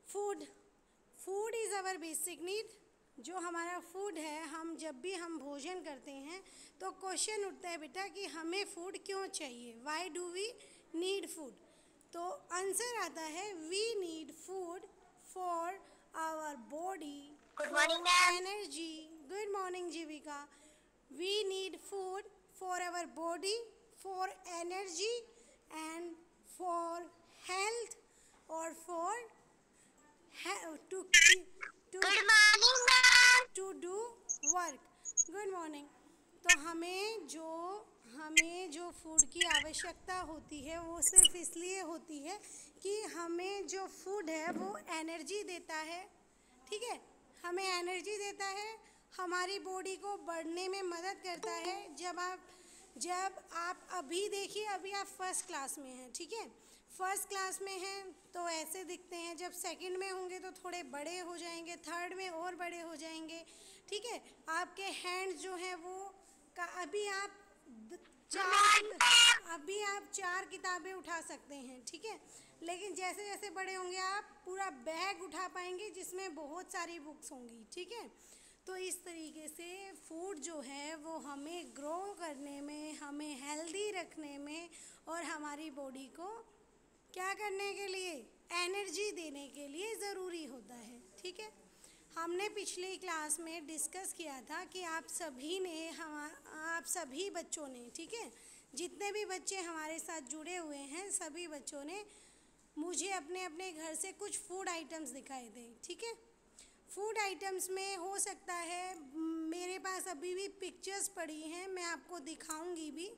Food food is our basic need. जो हमारा food है, हम जब भी हम भोजन करते हैं तो क्वेश्चन उठता है बेटा कि हमें फूड क्यों चाहिए, why do we need food. तो आंसर आता है we need food for our body, good morning ma'am. Energy. Good morning Jeevika. We need food for our body, for energy and for health और for to good morning ma'am. to do work। Good morning. तो हमें जो food की आवश्यकता होती है वो सिर्फ इसलिए होती है कि हमें जो फूड है वो एनर्जी देता है, ठीक है। हमें एनर्जी देता है, हमारी बॉडी को बढ़ने में मदद करता है। जब आप अभी देखिए, अभी आप फर्स्ट क्लास में हैं, ठीक है। फर्स्ट क्लास में हैं तो ऐसे दिखते हैं, जब सेकंड में होंगे तो थोड़े बड़े हो जाएंगे, थर्ड में और बड़े हो जाएंगे, ठीक है। आपके हैंड्स जो हैं वो अभी आप चार किताबें उठा सकते हैं, ठीक है। लेकिन जैसे जैसे बड़े होंगे आप पूरा बैग उठा पाएंगे जिसमें बहुत सारी बुक्स होंगी, ठीक है। तो इस तरीके से फूड जो है वो हमें ग्रो करने में, हमें हेल्दी रखने में और हमारी बॉडी को क्या करने के लिए, एनर्जी देने के लिए ज़रूरी होता है, ठीक है। हमने पिछली क्लास में डिस्कस किया था कि आप सभी बच्चों ने, ठीक है, जितने भी बच्चे हमारे साथ जुड़े हुए हैं सभी बच्चों ने मुझे अपने अपने घर से कुछ फूड आइटम्स दिखाए थे, ठीक है। फूड आइटम्स में हो सकता है मेरे पास अभी भी पिक्चर्स पड़ी हैं, मैं आपको दिखाऊंगी भी।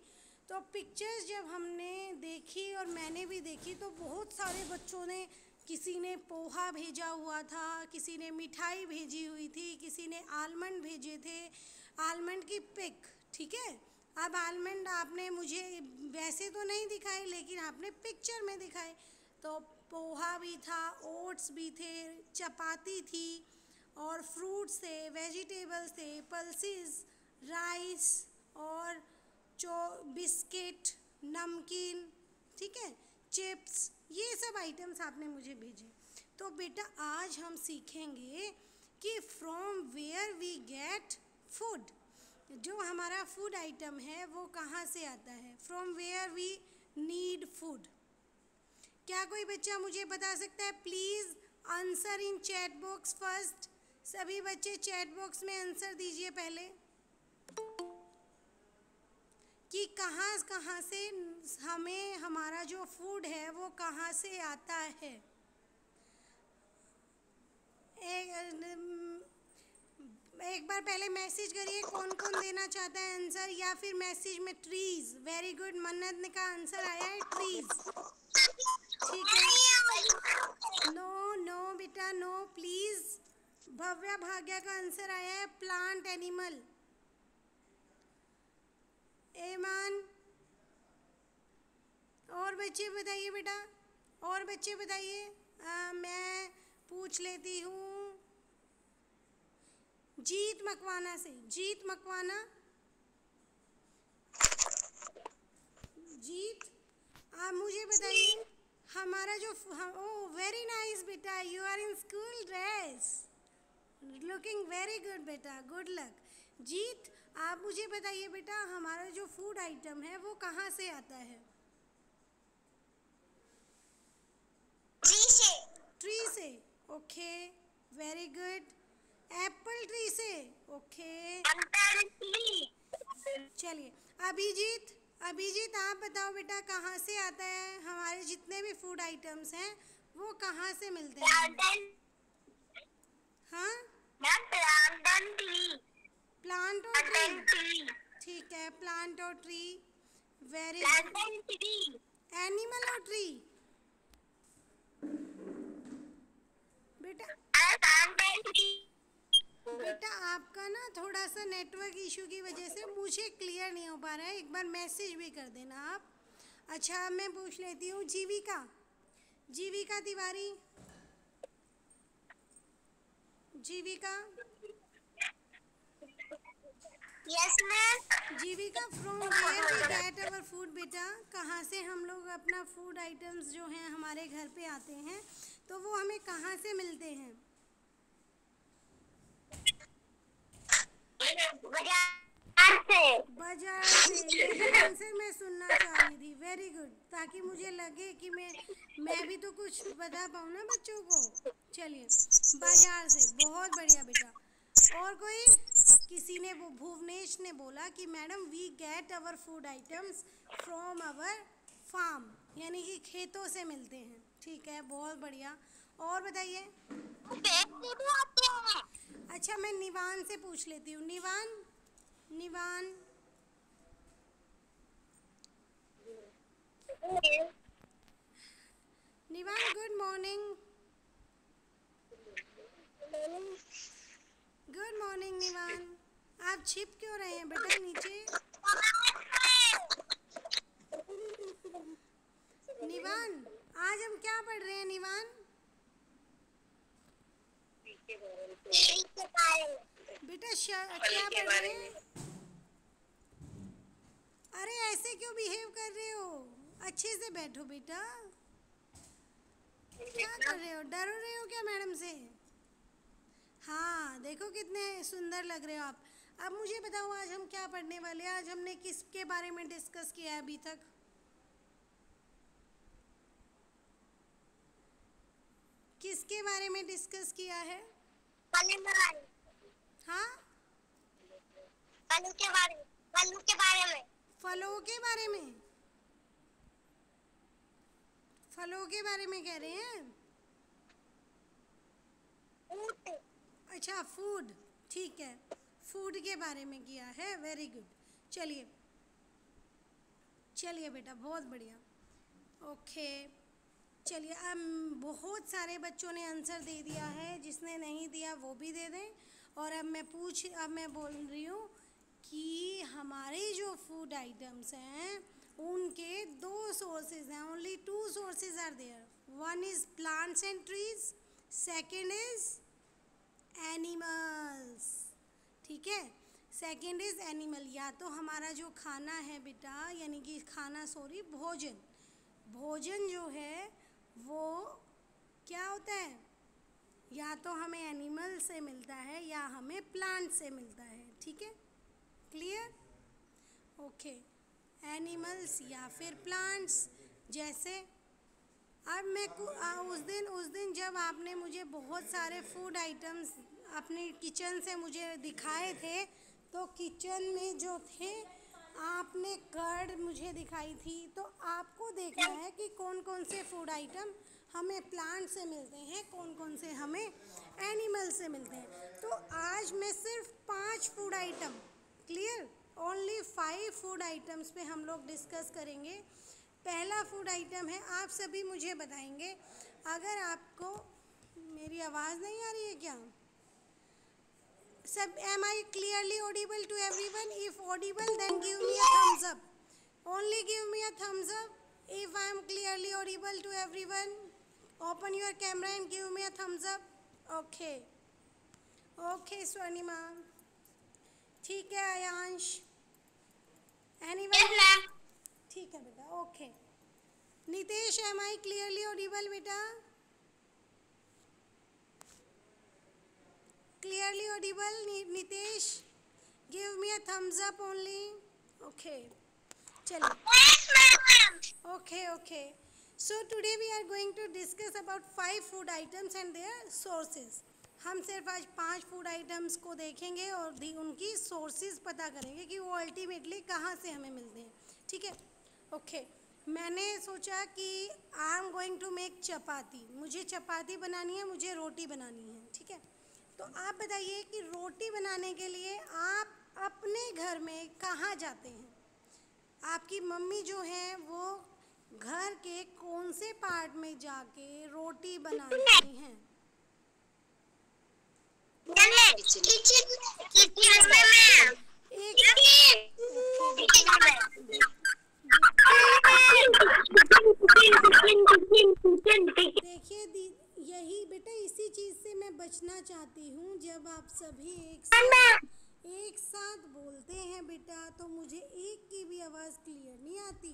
तो पिक्चर्स जब हमने देखी और मैंने भी देखी तो बहुत सारे बच्चों ने, किसी ने पोहा भेजा हुआ था, किसी ने मिठाई भेजी हुई थी, किसी ने आलमंड भेजे थे, आलमंड की पिक, ठीक है। अब आलमंड आपने मुझे वैसे तो नहीं दिखाए लेकिन आपने पिक्चर में दिखाए। तो पोहा भी था, ओट्स भी थे, चपाती थी और फ्रूट्स थे, वेजिटेबल्स थे, पल्सेस, राइस और बिस्किट, नमकीन, ठीक है, चिप्स, ये सब आइटम्स आपने मुझे भेजे। तो बेटा आज हम सीखेंगे कि from where we get food, जो हमारा फूड आइटम है वो कहाँ से आता है, from where we need food. क्या कोई बच्चा मुझे बता सकता है? Please answer in chat box first. सभी बच्चे चैट बॉक्स में आंसर दीजिए पहले कि कहाँ कहाँ से हमें हमारा जो फूड है वो कहाँ से आता है। एक बार पहले मैसेज करिए कौन कौन देना चाहता है आंसर, या फिर मैसेज में ट्रीज। वेरी गुड, मन्नत ने का आंसर आया है ट्रीज, ठीक है। नो नो बेटा नो प्लीज। भव्या भाग्या का आंसर आया है प्लांट एनिमल। एमान और बच्चे बताइए बेटा, और बच्चे बताइए। मैं पूछ लेती हूँ जीत मकवाना से। जीत मकवाना, जीत आप मुझे बताइए हमारा जो ओ वेरी नाइस बेटा, you are in school dress, looking very good बेटा, गुड लक। जीत आप मुझे बताइए बेटा हमारा जो फूड आइटम है वो कहाँ से आता है? ट्री से। ट्री से, okay very good. Apple tree से, ओके। चलिए अभिजीत, अभिजीत आप बताओ बेटा कहाँ से आता है, हमारे जितने भी फूड आइटम्स हैं वो कहाँ से मिलते हैं? हाँ प्लांट और ट्री, ठीक है, प्लांट और ट्री, वेरी गुड। एनिमल और ट्री बेटा आपका ना थोड़ा सा नेटवर्क इशू की वजह से मुझे क्लियर नहीं हो पा रहा है, एक बार मैसेज भी कर देना आप। अच्छा मैं पूछ लेती हूँ Jeevika, Jeevika Tiwari, Jeevika Yes, ma'am. Jeevika from where we get our food बेटा, कहाँ से हम लोग अपना फूड आइटम्स जो हैं हमारे घर पे आते हैं, तो वो हमें कहाँ से मिलते हैं? बाजार से। बाजार से। यही आंसर मैं सुनना चाह रही थी। वेरी गुड, ताकि मुझे लगे कि मैं भी तो कुछ बता पाऊँ ना बच्चों को। चलिए, बाजार से, बहुत बढ़िया बेटा। और कोई? किसी ने, वो भुवनेश ने बोला कि madam we get our food items from our farm, यानी कि खेतों से मिलते हैं। ठीक है, बहुत बढ़िया। और बताइए। अच्छा, मैं निवान से पूछ लेती हूँ। निवान, गुड मॉर्निंग। गुड मॉर्निंग निवान। आप छिप क्यों रहे हैं बेटा नीचे? निवान, आज हम क्या पढ़ रहे हैं निवान? बेटा क्या पढ़ रहे हैं? अरे ऐसे क्यों बिहेव कर रहे हो? अच्छे से बैठो बेटा। क्या कर रहे हो? डर रहे हो क्या मैडम से? हाँ, देखो कितने सुंदर लग रहे हो आप। अब मुझे बताओ आज हम क्या पढ़ने वाले हैं? आज हमने किसके बारे में डिस्कस किया है अभी तक? किसके बारे में डिस्कस किया है? हाँ, फलों के बारे में। फलों के बारे में। फलों के बारे में। फलों के बारे में कह रहे हैं? अच्छा, फूड। ठीक है, फूड के बारे में किया है। Very good. चलिए चलिए बेटा, बहुत बढ़िया। ओके, चलिए। अब बहुत सारे बच्चों ने आंसर दे दिया है, जिसने नहीं दिया वो भी दे दें। और अब मैं बोल रही हूँ कि हमारे जो फूड आइटम्स हैं उनके दो सोर्सेज हैं। Only two sources are there. One is plants and trees, second is animals. ठीक है, सेकेंड इज एनिमल। या तो हमारा जो खाना है बेटा, यानी कि भोजन जो है वो क्या होता है? या तो हमें एनिमल से मिलता है या हमें प्लांट से मिलता है। ठीक है, क्लियर? ओके, एनिमल्स या फिर प्लांट्स। जैसे अब मैं उस दिन जब आपने मुझे बहुत सारे फूड आइटम्स अपने किचन से मुझे दिखाए थे, तो किचन में जो थे आपने कर्ड मुझे दिखाई थी। तो आपको देखना है कि कौन कौन से फूड आइटम हमें प्लांट से मिलते हैं, कौन कौन से हमें एनिमल से मिलते हैं। तो आज मैं सिर्फ 5 food item, clear, only 5 food items पे हम लोग डिस्कस करेंगे। पहला फूड आइटम है, आप सभी मुझे बताएंगे। अगर आपको मेरी आवाज़ नहीं आ रही है क्या? सब, am I clearly audible to everyone? If audible, then give me a thumbs up. Only give me a thumbs up if I am clearly audible to everyone. Open your camera and give me a thumbs up. Okay. Okay, Swarnima. ठीक है Aayansh? Anyone? ठीक है बेटा, okay. Nitesh, am I clearly audible बेटा? Clearly audible, Nitesh? Give me a thumbs up only. Okay. Chalo. Okay. So today we are going to discuss about 5 food items and their sources. हम सिर्फ आज 5 food items को देखेंगे और उनकी sources पता करेंगे कि वो अल्टीमेटली कहाँ से हमें मिलते हैं। ठीक है, ओके। मैंने सोचा कि I am going to make chapati. मुझे चपाती बनानी है, मुझे रोटी बनानी है। ठीक है, तो आप बताइए कि रोटी बनाने के लिए आप अपने घर में कहाँ जाते हैं? आपकी मम्मी जो है वो घर के कौन से पार्ट में जाके रोटी बनाती हैं? देखिए यही बेटा, इसी चीज़ से मैं बचना चाहती हूँ। जब आप सभी एक साथ एक साथ बोलते हैं बेटा तो मुझे एक की भी आवाज़ क्लियर नहीं आती।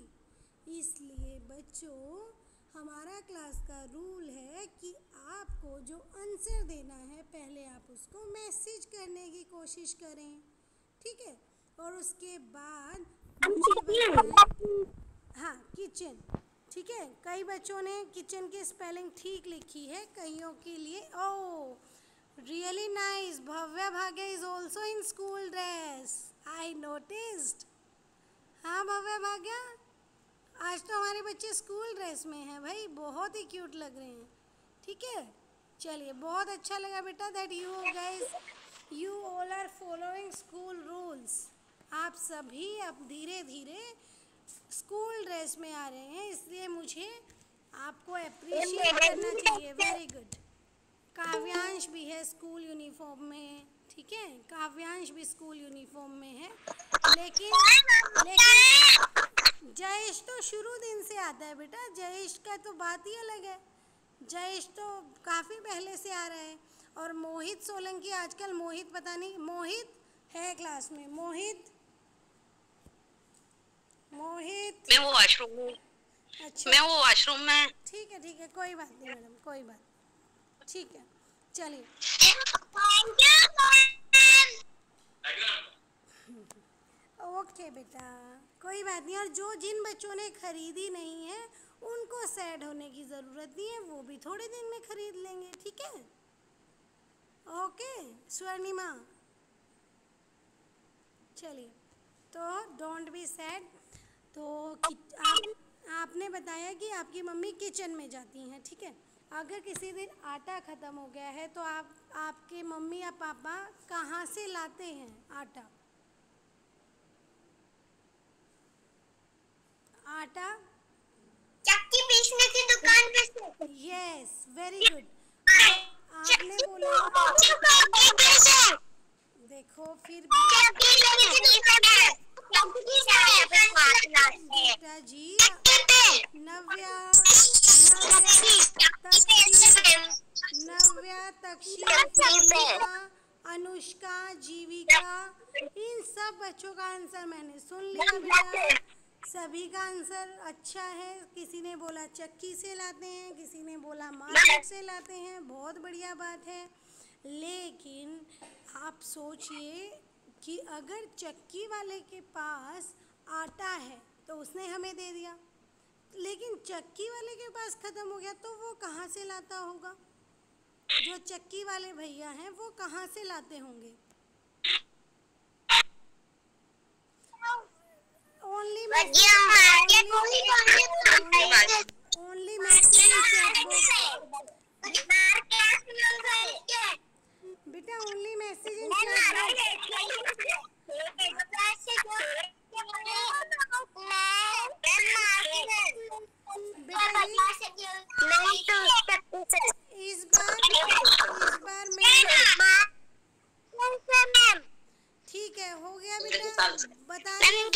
इसलिए बच्चों, हमारा क्लास का रूल है कि आपको जो आंसर देना है पहले आप उसको मैसेज करने की कोशिश करें, ठीक है? और उसके बाद मुझे बताएं। हाँ, किचन, ठीक है। कई बच्चों ने किचन की स्पेलिंग ठीक लिखी है, कईयों के लिए oh really nice. Bhavya Bhagya is also in school dress, I noticed. हाँ भव्या भाग्य, आज तो हमारे बच्चे स्कूल ड्रेस में हैं भाई, बहुत ही क्यूट लग रहे हैं, ठीक है। चलिए, बहुत अच्छा लगा बेटा that you all are following school rules. आप सभी अब धीरे धीरे स्कूल ड्रेस में आ रहे हैं, इसलिए मुझे आपको अप्रिशिएट करना चाहिए। Very good. काव्यांश भी है स्कूल यूनिफॉर्म में, ठीक है। काव्यांश भी स्कूल यूनिफॉर्म में है, लेकिन जयेश तो शुरू दिन से आता है बेटा, जयेश का तो बात ही अलग है। जयेश तो काफ़ी पहले से आ रहा है। और मोहित सोलंकी, आजकल मोहित पता नहीं, मोहित है क्लास में। मोहित मैं वो वॉशरूम में। अच्छा, मैं वो वॉशरूम में। ठीक है, कोई बात नहीं मैडम, कोई बात, ठीक है। चलिए, ओके बेटा, कोई बात नहीं। और जिन बच्चों ने खरीदी नहीं है उनको सैड होने की ज़रूरत नहीं है, वो भी थोड़े दिन में खरीद लेंगे, ठीक है। ओके स्वर्णिमा, चलिए, तो डोंट बी सैड। तो आपने बताया कि आपकी मम्मी किचन में जाती हैं, ठीक है। अगर किसी दिन आटा ख़त्म हो गया है तो आपके मम्मी या पापा कहाँ से लाते हैं आटा? आटा चक्की पीसने की दुकान पे से। Yes, very good. आपने बोला, देखो फिर बेटा जी, नव्या, तक्षी, अनुष्का, जीविका, इन सब बच्चों का आंसर मैंने सुन लिया बेटा। सभी का आंसर अच्छा है। किसी ने बोला चक्की से लाते हैं, किसी ने बोला मार्केट से लाते हैं, बहुत बढ़िया बात है। लेकिन आप सोचिए कि अगर चक्की वाले के पास आटा है तो उसने हमें दे दिया, लेकिन चक्की वाले के पास ख़त्म हो गया तो वो कहाँ से लाता होगा? जो चक्की वाले भैया हैं वो कहाँ से लाते होंगे? ओनली बेटा, ओनली मैसेज इन इस बार मैं, ठीक है, हो गया बेटा, बता रहे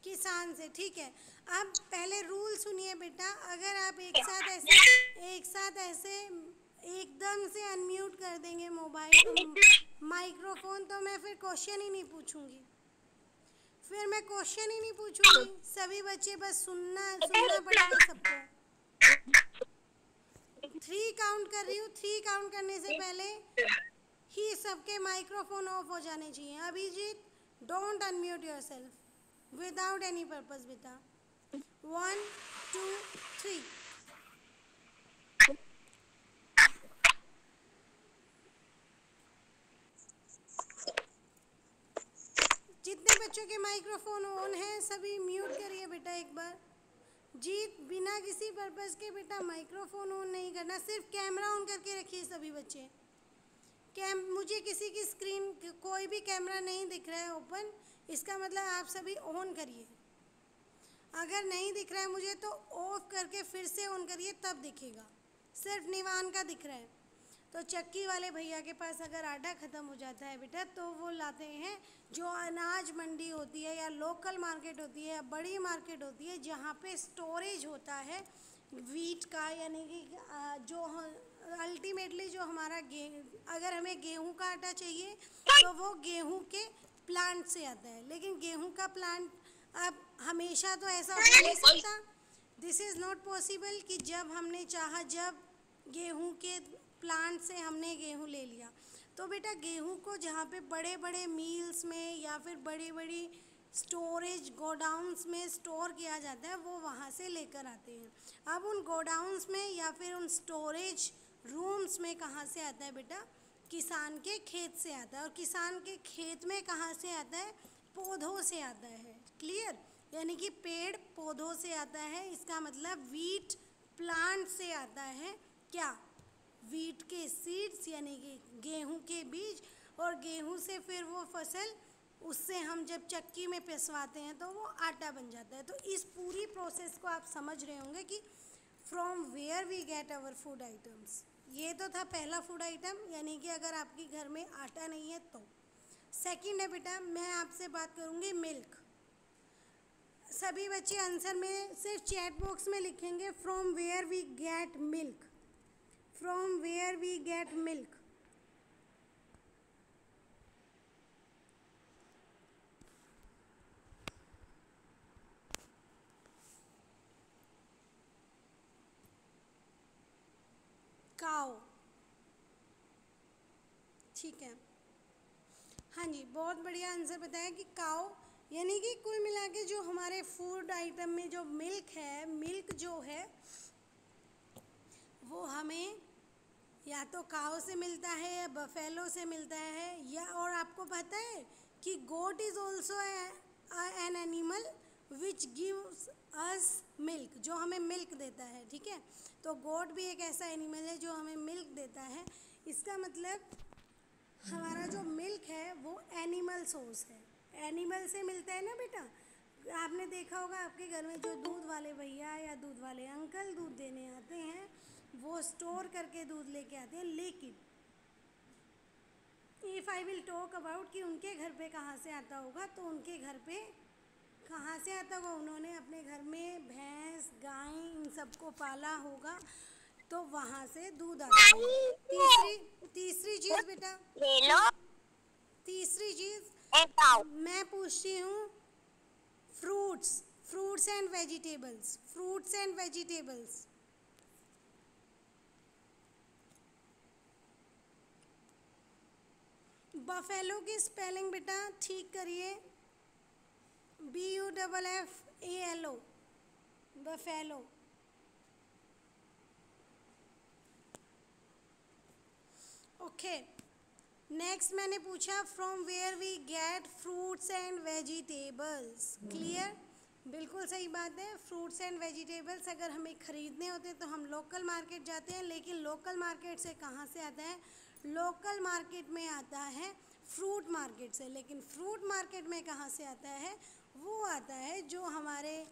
किसान से, ठीक है। अब पहले रूल सुनिए बेटा, अगर आप एक साथ ऐसे एकदम से अनम्यूट कर देंगे माइक्रोफोन तो मैं फिर क्वेश्चन ही नहीं पूछूंगी, सभी बच्चे बस सुनना पड़ेगा सबको। 3 काउंट कर रही हूँ, 3 काउंट करने से पहले ही सबके माइक्रोफोन ऑफ हो जाने चाहिए। Abhijeet, don't unmute yourself without any purpose बेटा। 1 2 3। जितने बच्चों के माइक्रोफोन ऑन है सभी म्यूट करिए बेटा एक बार। जीत, बिना किसी पर्पस के बेटा माइक्रोफोन ऑन नहीं करना, सिर्फ कैमरा ऑन करके रखिए सभी बच्चे। मुझे किसी की स्क्रीन कोई भी कैमरा नहीं दिख रहा है ओपन, इसका मतलब आप सभी ऑन करिए। अगर नहीं दिख रहा है मुझे तो ऑफ करके फिर से ऑन करिए, तब दिखेगा। सिर्फ निवान का दिख रहा है। तो चक्की वाले भैया के पास अगर आटा ख़त्म हो जाता है बेटा तो वो लाते हैं जो अनाज मंडी होती है या लोकल मार्केट होती है या बड़ी मार्केट होती है जहाँ पे स्टोरेज होता है वीट का, यानी कि जो अल्टीमेटली जो हमारा अगर हमें गेहूं का आटा चाहिए तो वो गेहूं के प्लांट से आता है। लेकिन गेहूं का प्लांट अब हमेशा तो ऐसा हो नहीं सकता, दिस इज़ नॉट पॉसिबल कि जब हमने चाहा जब गेहूं के प्लांट से हमने गेहूं ले लिया। तो बेटा गेहूं को जहाँ पे बड़े बड़े मील्स में या फिर बड़ी बड़ी स्टोरेज गोडाउन्स में स्टोर किया जाता है, वो वहाँ से लेकर आते हैं। अब उन गोडाउन्स में या फिर उन स्टोरेज रूम्स में कहाँ से आता है बेटा? किसान के खेत से आता है। और किसान के खेत में कहाँ से आता है? पौधों से आता है। क्लियर? यानी कि पेड़ पौधों से आता है। इसका मतलब वीट प्लांट से आता है। क्या? वीट के सीड्स यानी कि गेहूं के बीज, और गेहूं से फिर वो फसल, उससे हम जब चक्की में पिसवाते हैं तो वो आटा बन जाता है। तो इस पूरी प्रोसेस को आप समझ रहे होंगे कि from where we get our food items. ये तो था पहला फूड आइटम, यानी कि अगर आपके घर में आटा नहीं है तो। सेकंड है बेटा, मैं आपसे बात करूँगी मिल्क। सभी बच्चे आंसर में सिर्फ चैट बॉक्स में लिखेंगे from where we get milk. From where we get milk. Cow. ठीक है, हाँ जी, बहुत बढ़िया आंसर बताया कि काओ। यानी कि कुल मिला के जो हमारे फूड आइटम में जो मिल्क है, मिल्क जो है वो हमें या तो काओ से मिलता है या बफेलो से मिलता है, या और आपको पता है कि goat is also an animal which gives us milk, जो हमें मिल्क देता है। ठीक है, तो गोट भी एक ऐसा एनिमल है जो हमें मिल्क देता है। इसका मतलब हमारा जो मिल्क है वो एनिमल सोर्स है, एनिमल से मिलता है ना बेटा। आपने देखा होगा आपके घर में जो दूध वाले भैया या दूध वाले अंकल दूध देने आते हैं, वो स्टोर करके दूध लेके आते हैं। लेकिन if I will talk about कि उनके घर पे कहाँ से आता होगा, तो उनके घर पे कहाँ से आता होगा? उन्होंने अपने घर में भैंस गाय इन सबको पाला होगा, तो वहाँ से दूध आता है। तीसरी चीज़ बेटा, तीसरी चीज़ मैं पूछती हूँ, fruits and vegetables. Fruits and vegetables, buffalo की स्पेलिंग बेटा ठीक करिए, BUFFALO, बफेलो। ओके, नेक्स्ट मैंने पूछा from where we get fruits and vegetables. Clear? बिल्कुल सही बात है। फ्रूट्स एंड वेजिटेबल्स अगर हमें ख़रीदने होते हैं तो हम लोकल मार्केट जाते हैं, लेकिन लोकल मार्केट से कहाँ से आता है? लोकल मार्केट में आता है फ्रूट मार्केट से। लेकिन फ्रूट मार्केट में कहाँ से आता है? वो आता है जो हमारे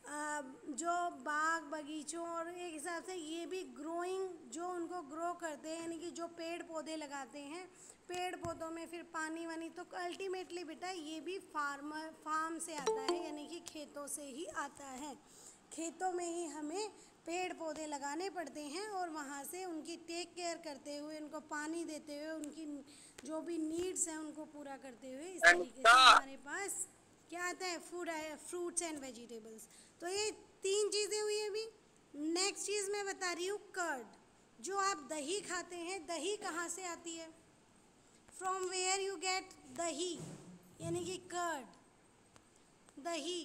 जो बाग बगीचों और एक हिसाब से ये भी ग्रोइंग, जो उनको ग्रो करते हैं, यानी कि जो पेड़ पौधे लगाते हैं, पेड़ पौधों में फिर पानी वानी, तो अल्टीमेटली बेटा ये भी फार्म से आता है, यानी कि खेतों से ही आता है। खेतों में ही हमें पेड़ पौधे लगाने पड़ते हैं और वहाँ से उनकी टेक केयर करते हुए, उनको पानी देते हुए, उनकी जो भी नीड्स हैं उनको पूरा करते हुए, इस तरीके से हमारे पास क्या आता है? फूड आया, फ्रूट्स एंड वेजिटेबल्स। तो ये तीन चीज़ें हुई अभी। नेक्स्ट चीज़ मैं बता रही हूँ कर्ड। जो आप दही खाते हैं, दही कहाँ से आती है? फ्रॉम वेयर यू गेट दही, यानी कि कर्ड, दही।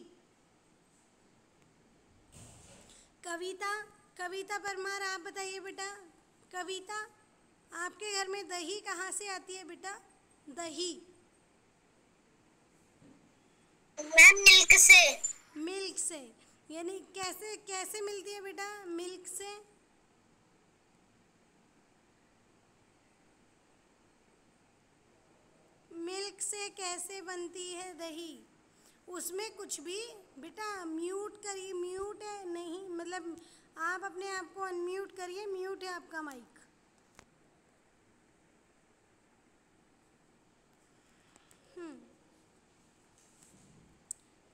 कविता परमार, आप बताइए बेटा। कविता, आपके घर में दही कहाँ से आती है बेटा? दही मैम मिल्क से। मिल्क से, यानी कैसे मिलती है बेटा? मिल्क से। मिल्क से कैसे बनती है दही? उसमें कुछ भी बेटा, म्यूट करिए, म्यूट है नहीं, मतलब आप अपने आप को अनम्यूट करिए, म्यूट है आपका माइक।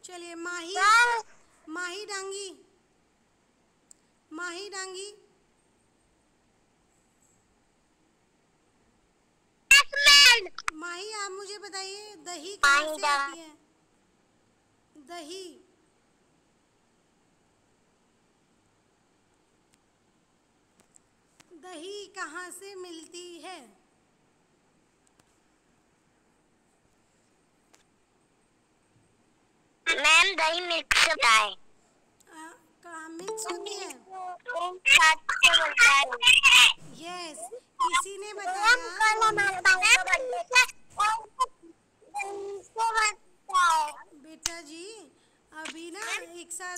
चलिए माही डांगी, माही डांगी। आप मुझे बताइए दही पानी कहाँ से डाल। आती है? दही दही कहाँ से मिलती है? मैम दही मिल्क से बनता है। कहाँ मिक्स होती है? छाछ से बनता है। यस, किसी ने बताया। बेटा जी अभी ना एक साथ।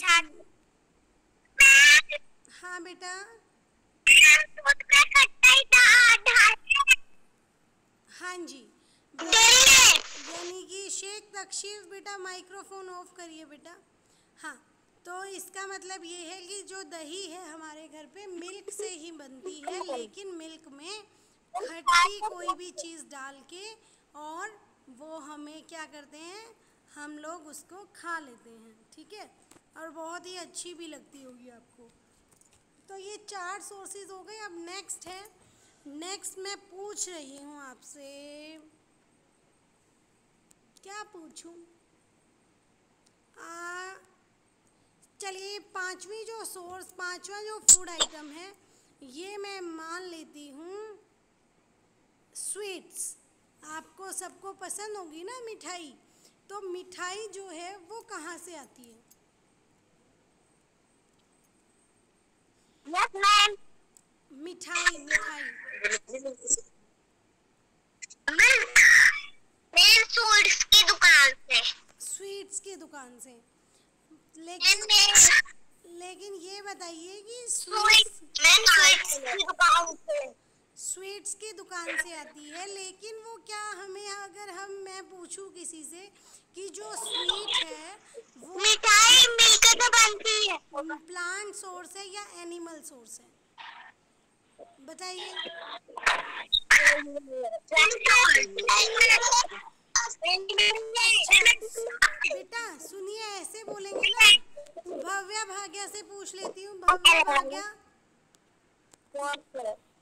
हाँ बेटा। हाँ जी, यानी कि शेख तकशीफ बेटा माइक्रोफोन ऑफ करिए बेटा। हाँ, तो इसका मतलब ये है कि जो दही है हमारे घर पे मिल्क से ही बनती है, लेकिन मिल्क में खट्टी कोई भी चीज़ डाल के और वो हमें क्या करते हैं, हम लोग उसको खा लेते हैं, ठीक है, और बहुत ही अच्छी भी लगती होगी आपको। तो ये 4 सोर्सेज हो गए। अब नेक्स्ट है, नेक्स्ट मैं पूछ रही हूँ आपसे, क्या पूछूं? चलिए पांचवा जो फूड आइटम है, ये मैं मान लेती हूँ स्वीट्स। आपको सबको पसंद होगी ना मिठाई, तो मिठाई जो है वो कहाँ से आती है? Yes ma'am. मिठाई मैं स्वीट्स की दुकान से। स्वीट्स की दुकान से। लेकिन ये बताइए कि स्वीट्स की दुकान से आती है, लेकिन वो क्या हमें, अगर मैं पूछूं किसी से कि जो स्वीट है वो मिठाई मिल्क से बनती है। प्लांट सोर्स है या एनिमल सोर्स है, बताइए। बेटा सुनिए, ऐसे बोलेंगे ना। भव्या भाग्या से पूछ लेती हूँ। भव्या भाग्या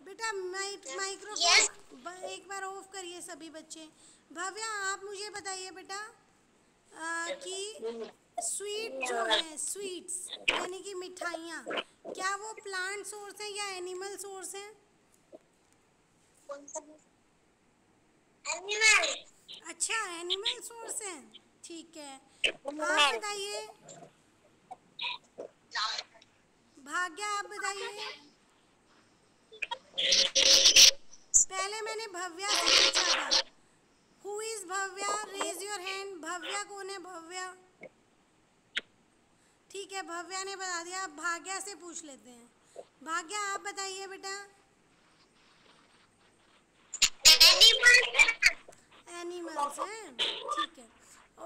बेटा माइक्रोफोन एक बार ऑफ करिए सभी बच्चे। भव्या आप मुझे बताइए बेटा कि स्वीट जो है, स्वीट्स यानी कि मिठाइयाँ, क्या वो प्लांट सोर्स है या एनिमल सोर्स है? अच्छा, एनिमल सोर्स है, ठीक है। आप बताइए भाग्या, आप बताइए। पहले मैंने भव्या से पूछा था, who is Bhavya, raise your hand. Bhavya कौन है? भव्या, ठीक है, भव्या ने बता दिया। अब भाग्या से पूछ लेते हैं। भाग्या आप बताइए बेटा। एनिमल्स हैं, ठीक है,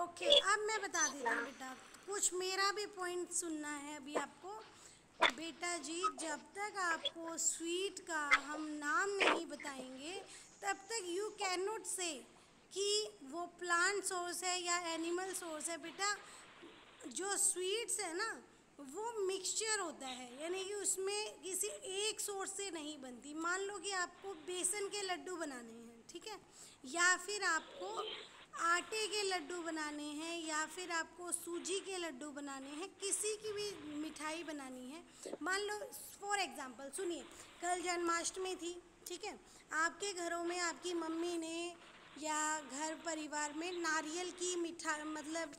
ओके। अब मैं बता देती हूँ बेटा, कुछ मेरा भी पॉइंट सुनना है अभी आपको। बेटा जी जब तक आपको स्वीट का हम नाम नहीं बताएंगे, तब तक यू कैन नॉट से कि वो प्लांट सोर्स है या एनिमल सोर्स है। बेटा जो स्वीट्स है ना, वो मिक्सचर होता है, यानी कि उसमें किसी एक सोर्स से नहीं बनती। मान लो कि आपको बेसन के लड्डू बनाने हैं, ठीक है, या फिर आपको आटे के लड्डू बनाने हैं, या फिर आपको सूजी के लड्डू बनाने हैं, किसी की भी मिठाई बनानी है। मान लो फॉर एग्जांपल सुनिए, कल जन्माष्टमी थी, ठीक है, आपके घरों में आपकी मम्मी ने या घर परिवार में नारियल की मिठाई, मतलब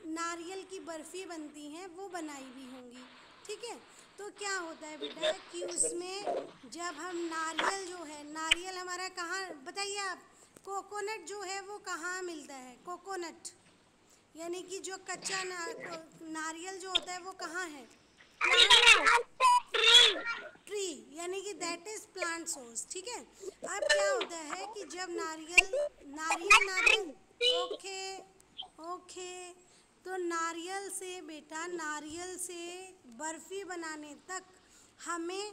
नारियल की बर्फ़ी बनती हैं, वो बनाई भी होंगी, ठीक है। तो क्या होता है बेटा कि उसमें जब हम नारियल जो है, नारियल हमारा कहाँ, बताइए आप, कोकोनट जो है वो कहाँ मिलता है? कोकोनट यानी कि जो कच्चा नारियल जो होता है वो कहाँ है? ट्री, यानी कि दैट इज प्लांट सोर्स, ठीक है। अब क्या होता है कि जब नारियल ओके ओके, तो नारियल से बेटा, नारियल से बर्फ़ी बनाने तक हमें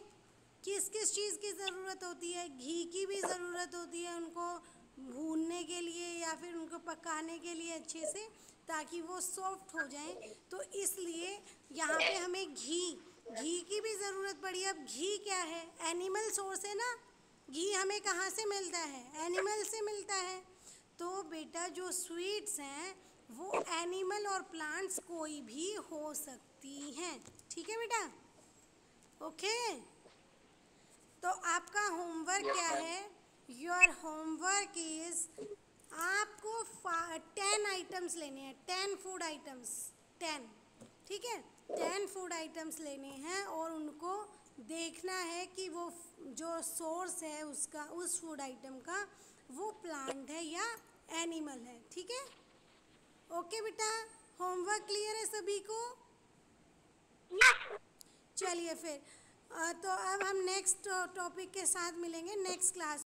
किस किस चीज़ की ज़रूरत होती है? घी की भी ज़रूरत होती है, उनको भूनने के लिए या फिर उनको पकाने के लिए अच्छे से, ताकि वो सॉफ्ट हो जाएं। तो इसलिए यहाँ पे हमें घी की भी ज़रूरत पड़ी। अब घी क्या है? एनिमल सोर्स है ना, घी हमें कहाँ से मिलता है? एनिमल से मिलता है। तो बेटा जो स्वीट्स हैं वो एनिमल और प्लांट्स कोई भी हो सकती हैं, ठीक है बेटा? ओके, तो आपका होमवर्क क्या है? योर होमवर्क इज आपको 10 आइटम्स लेने हैं, 10 फूड आइटम्स, 10, ठीक है? 10 फूड आइटम्स लेने हैं और उनको देखना है कि वो जो सोर्स है उसका, उस फूड आइटम का, वो प्लांट है या एनिमल है, ठीक है? ओके बेटा, होमवर्क क्लियर है सभी को? चलिए फिर तो अब हम नेक्स्ट टॉपिक के साथ मिलेंगे नेक्स्ट क्लास